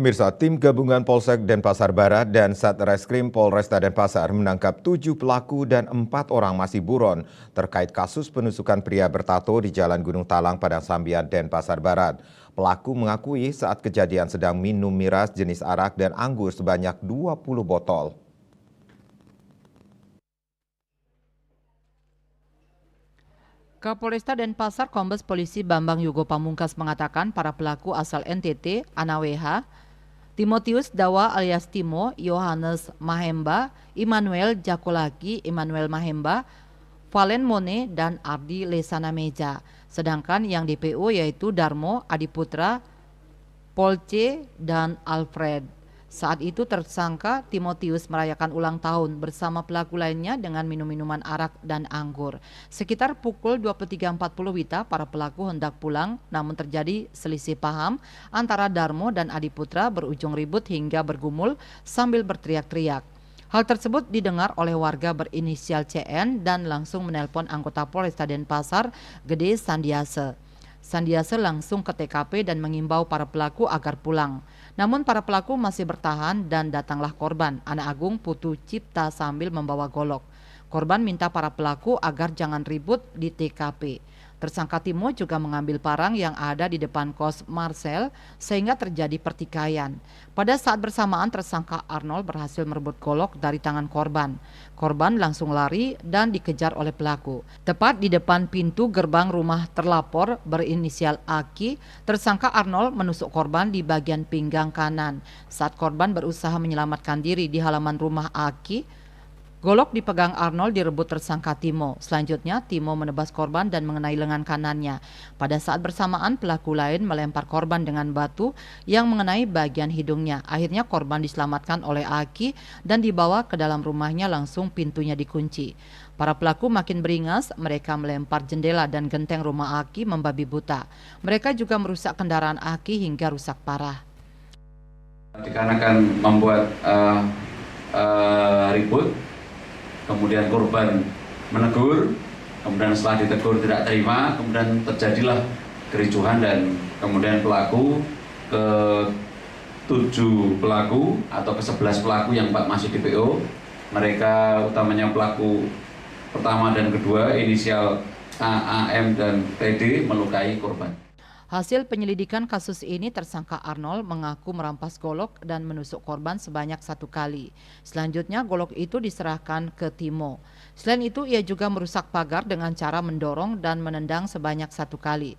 Pemirsa, tim gabungan Polsek Denpasar Barat dan Satreskrim Polresta Denpasar menangkap 7 pelaku dan 4 orang masih buron terkait kasus penusukan pria bertato di Jalan Gunung Talang, Padang Sambian, Denpasar Barat. Pelaku mengakui saat kejadian sedang minum miras jenis arak dan anggur sebanyak 20 botol. Kapolresta Denpasar Kombes Polisi Bambang Yugo Pamungkas mengatakan para pelaku asal NTT, Anawh, Timotius Dawa alias Timo, Yohanes Mahemba, Immanuel Jakolaki, Immanuel Mahemba, Valen Mone, dan Ardi Lesana Meja. Sedangkan yang DPO yaitu Darmo, Adiputra, Polce, dan Alfred. Saat itu tersangka Timotius merayakan ulang tahun bersama pelaku lainnya dengan minum minuman arak dan anggur. Sekitar pukul 23.40 WITA para pelaku hendak pulang, namun terjadi selisih paham antara Darmo dan Adiputra berujung ribut hingga bergumul sambil berteriak-teriak. Hal tersebut didengar oleh warga berinisial CN dan langsung menelpon anggota Polresta Denpasar Gede Sandiase. Sandiase langsung ke TKP dan mengimbau para pelaku agar pulang. Namun para pelaku masih bertahan dan datanglah korban, anak Agung Putu Cipta sambil membawa golok. Korban minta para pelaku agar jangan ribut di TKP. Tersangka Timo juga mengambil parang yang ada di depan kos Marcel sehingga terjadi pertikaian. Pada saat bersamaan tersangka Arnold berhasil merebut golok dari tangan korban. Korban langsung lari dan dikejar oleh pelaku. Tepat di depan pintu gerbang rumah terlapor berinisial Aki, tersangka Arnold menusuk korban di bagian pinggang kanan. Saat korban berusaha menyelamatkan diri di halaman rumah Aki, golok dipegang Arnold direbut tersangka Timo. Selanjutnya Timo menebas korban dan mengenai lengan kanannya. Pada saat bersamaan pelaku lain melempar korban dengan batu yang mengenai bagian hidungnya. Akhirnya korban diselamatkan oleh Aki dan dibawa ke dalam rumahnya, langsung pintunya dikunci. Para pelaku makin beringas, mereka melempar jendela dan genteng rumah Aki membabi buta. Mereka juga merusak kendaraan Aki hingga rusak parah. Dikarenakan membuat ribut, kemudian korban menegur, kemudian setelah ditegur tidak terima, kemudian terjadilah kericuhan dan kemudian pelaku ke 7 pelaku atau ke 11 pelaku yang masih DPO, mereka utamanya pelaku pertama dan kedua inisial A, AM, dan TD melukai korban. Hasil penyelidikan kasus ini, tersangka Arnold mengaku merampas golok dan menusuk korban sebanyak 1 kali. Selanjutnya golok itu diserahkan ke Timo. Selain itu ia juga merusak pagar dengan cara mendorong dan menendang sebanyak 1 kali.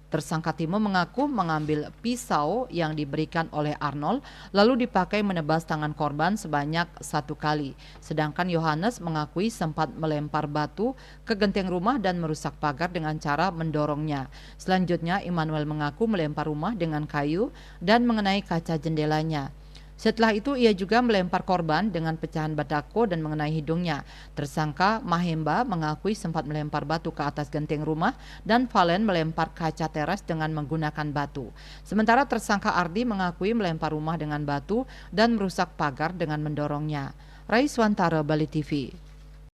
Tersangka Timo mengaku mengambil pisau yang diberikan oleh Arnold lalu dipakai menebas tangan korban sebanyak 1 kali. Sedangkan Yohanes mengakui sempat melempar batu ke genteng rumah dan merusak pagar dengan cara mendorongnya. Selanjutnya Immanuel mengaku melempar rumah dengan kayu dan mengenai kaca jendelanya. Setelah itu ia juga melempar korban dengan pecahan batako dan mengenai hidungnya. Tersangka Mahemba mengakui sempat melempar batu ke atas genteng rumah dan Valen melempar kaca teras dengan menggunakan batu. Sementara tersangka Ardi mengakui melempar rumah dengan batu dan merusak pagar dengan mendorongnya. Raiswantara, Bali TV.